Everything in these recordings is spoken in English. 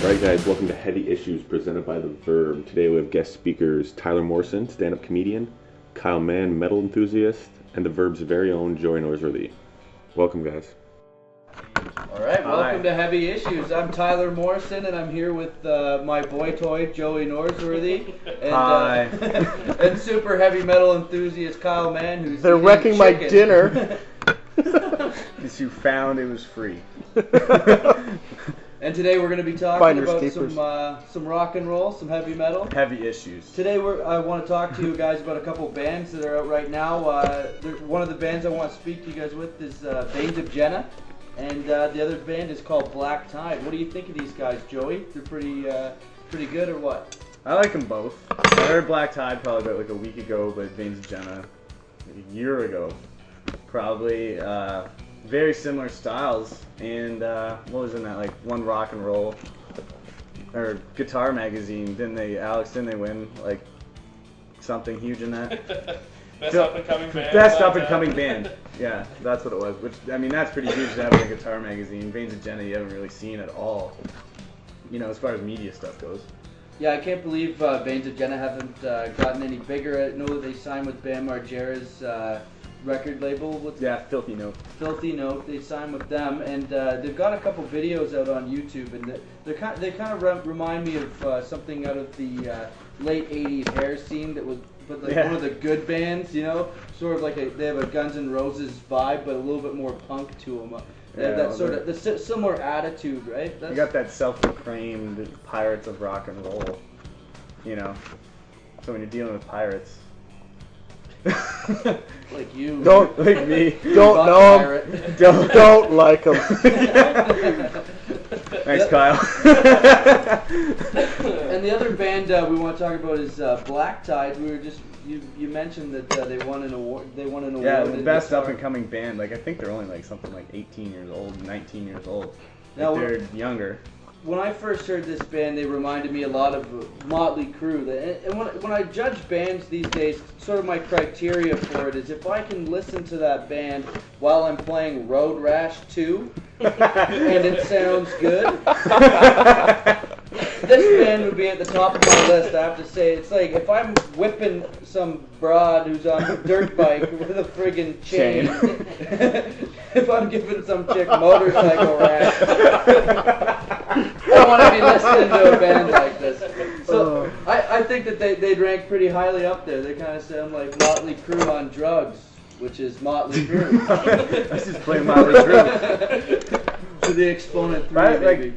Alright guys, welcome to Heavy Issues presented by the Verb. Today we have guest speakers Tyler Morrison, stand-up comedian, Kyle Mann, metal enthusiast, and the Verb's very own Joey Norsworthy. Welcome guys. Alright, welcome to Heavy Issues. I'm Tyler Morrison and I'm here with my boy toy Joey Norsworthy and, and super heavy metal enthusiast Kyle Mann, who's They're wrecking my dinner. As you found, it was free. And today we're going to be talking about some rock and roll, some heavy metal. Heavy issues. Today I want to talk to you guys about a couple bands that are out right now. One of the bands I want to speak to you guys with is Veins of Jenna, and the other band is called Black Tide. What do you think of these guys, Joey? They're pretty good, or what? I like them both. I heard Black Tide probably about like a week ago, but Veins of Jenna a year ago, probably. Very similar styles, and what was in that, like, one rock and roll or guitar magazine? Didn't they win like something huge in that? Best up and coming band. Best up and coming band. Yeah, that's what it was. Which, I mean, that's pretty huge to have in a guitar magazine. Veins of Jenna you haven't really seen at all, you know, as far as media stuff goes. Yeah, I can't believe Veins of Jenna haven't gotten any bigger. I know that they signed with Bam Margera's record label. Filthy Note. Filthy Note. They signed with them, and they've got a couple videos out on YouTube, and they kind of remind me of something out of the late '80s hair scene that was, but like one of the good bands, you know, sort of like they have a Guns N' Roses vibe, but a little bit more punk to them. They have that sort of the similar attitude, right? You got that self-proclaimed pirates of rock and roll, you know. So when you're dealing with pirates. Like you. Don't like me. Don't know him. Don't like him. Thanks, Kyle. And the other band we want to talk about is Black Tide. We were just you mentioned that they won an award. They won an award. Yeah, the best up and coming band. Like I think they're only like something like 18 years old, 19 years old. Now they're younger. When I first heard this band, they reminded me a lot of Motley Crue. And when I judge bands these days, sort of my criteria for it is if I can listen to that band while I'm playing Road Rash 2, and it sounds good, this band would be at the top of my list, I have to say. It's like if I'm whipping some broad who's on a dirt bike with a friggin' chain, if I'm giving some chick motorcycle rash, I want to be listening to a band like this. So I think that they'd rank pretty highly up there. They kind of sound like Motley Crue on drugs, which is Motley Crue. Let's just play Motley Crue. To the exponent 3, right, maybe.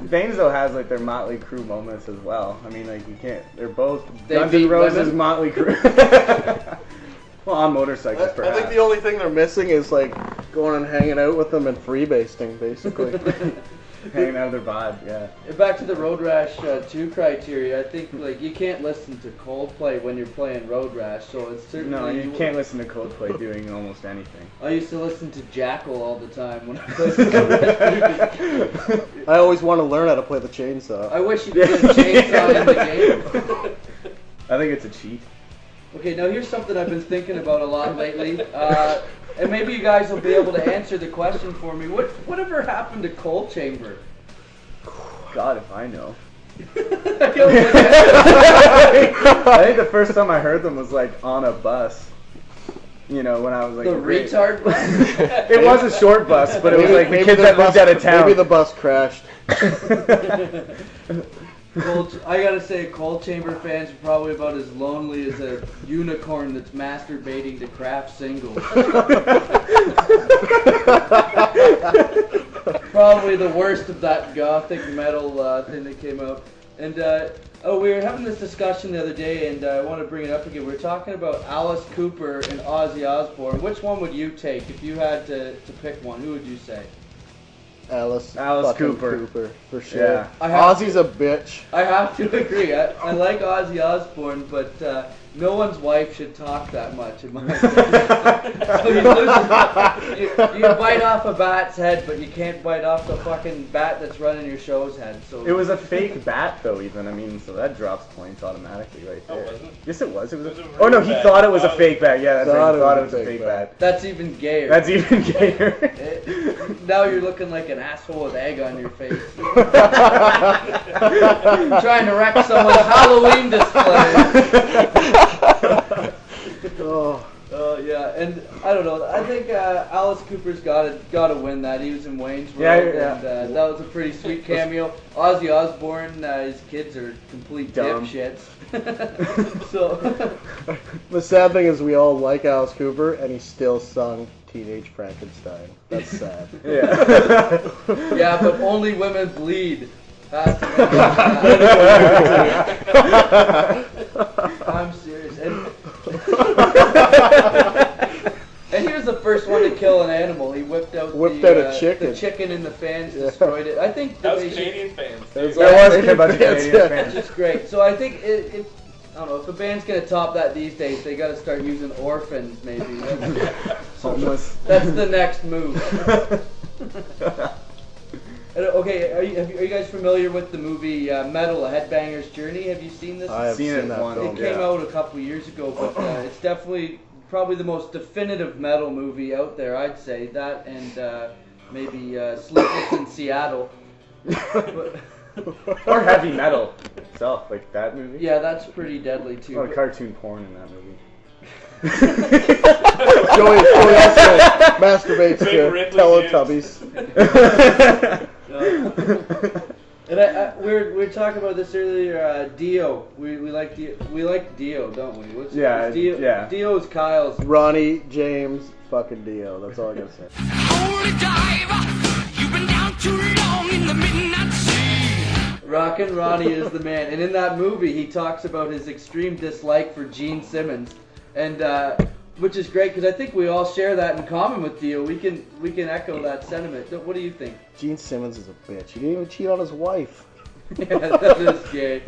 Veins though has like their Motley Crue moments as well. I mean, like you can't. They're both Guns N' Roses, Motley Crue. Well, on motorcycles, perhaps. I think the only thing they're missing is like going and hanging out with them and freebasing, basically. Hanging out of their vibe, yeah. Back to the Road Rash 2 criteria, I think like you can't listen to Coldplay when you're playing Road Rash, so it's certainly... No, you can't listen to Coldplay doing almost anything. I used to listen to Jackal all the time when I played Road Rash. I always want to learn how to play the chainsaw. I wish you could play chainsaw in the game. I think it's a cheat. Okay, now here's something I've been thinking about a lot lately. And maybe you guys will be able to answer the question for me. Whatever happened to Coal Chamber? God, if I know. I I think the first time I heard them was like on a bus. You know, when I was like... The retard bus? It was a short bus, but it was like the kids that lived out of town. Maybe the bus crashed. I gotta say, Coal Chamber fans are probably about as lonely as a unicorn that's masturbating to craft singles. Probably the worst of that gothic metal thing that came out. And we were having this discussion the other day, and I want to bring it up again. We were talking about Alice Cooper and Ozzy Osbourne. Which one would you take if you had to pick one? Who would you say? Alice Cooper, for sure. Yeah. Ozzy's a bitch. I have to agree. I like Ozzy Osbourne, but no one's wife should talk that much, in my opinion. So you bite off a bat's head, but you can't bite off the fucking bat that's running your show's head. So it was a fake bat, though. Even I mean, so that drops points automatically right there. Oh, wasn't it? Yes, it was. Oh no, he thought it was a fake bat. Yeah, that's right. He thought it was a fake bat. That's even gayer. That's even gayer. now you're looking like an asshole with egg on your face. Trying to wreck someone's Halloween display. Yeah, and I don't know. I think Alice Cooper's got to win that. He was in Wayne's World, and that was a pretty sweet cameo. Ozzy Osbourne, his kids are complete dipshits. So the sad thing is we all like Alice Cooper, and he still sung Teenage Frankenstein. That's sad. Yeah. Yeah, but only women bleed. I'm serious. And he was the first one to kill an animal. He whipped out a chicken. The chicken and the fans destroyed it. I think That was Canadian fans. There was a bunch of Canadian fans. Which is great. So I think I don't know, if a band's gonna top that these days, they gotta start using orphans maybe. Homeless. That's the next move. Okay, are you guys familiar with the movie Metal: A Headbanger's Journey? Have you seen this? I have seen that once. film. It came out a couple years ago, but it's definitely probably the most definitive metal movie out there, I'd say. That and maybe Sleepless in Seattle. Or heavy metal itself, like that movie. Yeah, that's pretty deadly too. Or cartoon porn in that movie. Joey also masturbates Big to Ridley Teletubbies. And we were talking about this earlier. Dio, we like Dio, don't we? Yeah, Dio, yeah. Dio's Kyle's. Ronnie James fucking Dio. That's all I gotta say. Holy diver, you've been down too long in the midnight sea. Rockin' Ronnie is the man, and in that movie he talks about his extreme dislike for Gene Simmons, and which is great because I think we all share that in common with Dio. We can echo that sentiment. What do you think? Gene Simmons is a bitch. He didn't even cheat on his wife. Yeah, that is gay.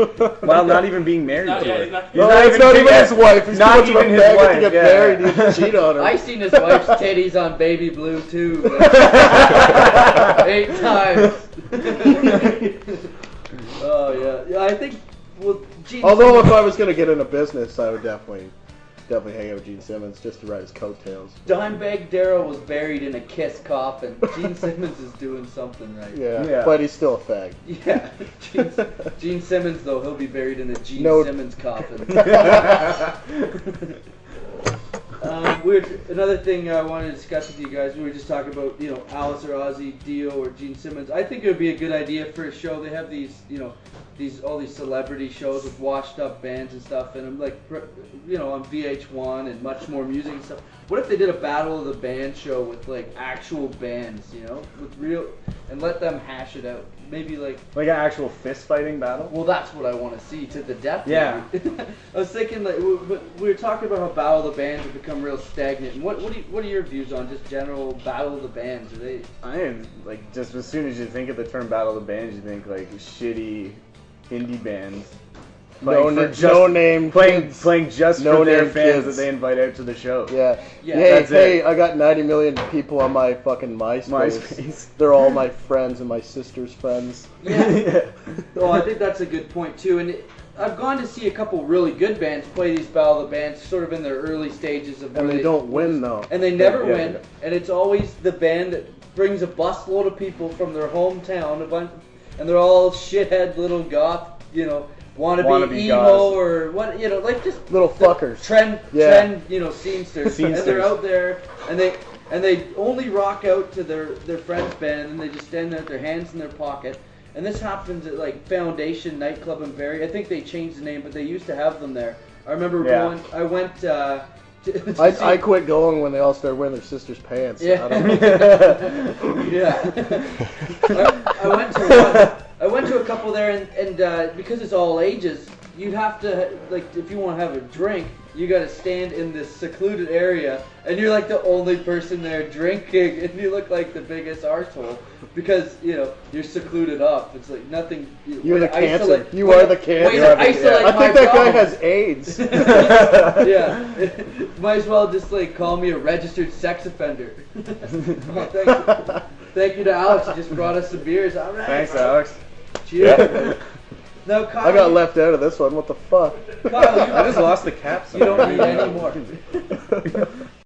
While not even being married Not to yet, her. he's not- No, it's not even his wife. He's Not too much of a even his faggot wife, to get yeah. married. He didn't cheat on her. I seen his wife's titties on Baby Blue too. 8 times. Oh yeah, I think. Well, Gene Although Simmons, if I was gonna get into business, I would definitely hang out with Gene Simmons just to ride his coattails. Dimebag Darrell was buried in a Kiss coffin. Gene Simmons is doing something right. Yeah, but he's still a fag. Yeah. Gene Simmons though, he'll be buried in a Gene Simmons coffin. Another thing I wanted to discuss with you guys, we were just talking about, Alice or Ozzy, Dio or Gene Simmons. I think it would be a good idea for a show. They have these, all these celebrity shows with washed up bands and stuff, and I'm like, on VH1 and much more music and stuff. What if they did a Battle of the Band show with like actual bands, with real, and let them hash it out? Maybe like an actual fist fighting battle? Well, that's what I want to see, to the death. Yeah. I was thinking, like, we were talking about how Battle of the Bands have become real stagnant. And what are your views on just general Battle of the Bands? Are they? I am, like, just as soon as you think of the term Battle of the Bands, you think, like, shitty indie bands. No name playing kids. just No for their name fans kids. that they invite out to the show. Yeah. That's Hey, I got 90 million people on my fucking MySpace. MySpace. They're all my friends and my sister's friends. Yeah. Oh, I think that's a good point too. And I've gone to see a couple really good bands play these Battle of the Bands, sort of in their early stages of. And they don't win though. And they never Yeah. win. And it's always the band that brings a busload of people from their hometown, and they're all shithead little goth, wannabe emo goths. or what, like just Little fuckers. trend, scenesters. And Scenesters. they're out there, and they only rock out to their friend's band, and they just stand there with their hands in their pocket. And this happens at like Foundation nightclub in Barrie. I think they changed the name, but they used to have them there. I remember going. I went. I quit going when they all started wearing their sister's pants. Yeah. I don't Yeah. I went to a couple there, and because it's all ages, you have to, like, if you want to have a drink, you got to stand in this secluded area, and you're like the only person there drinking, and you look like the biggest arsehole because you're secluded up. It's like nothing. You're the cancer. Isolate, You are the cancer. Way to isolate I my think that guy problem. has AIDS. Yeah, might as well just like call me a registered sex offender. Well, thank you to Alex. He just brought us some beers. All right. Thanks, Alex. Cheers. Now, Kyle, I got left out of this one. What the fuck? Kyle, I just lost the caps. you don't need any more.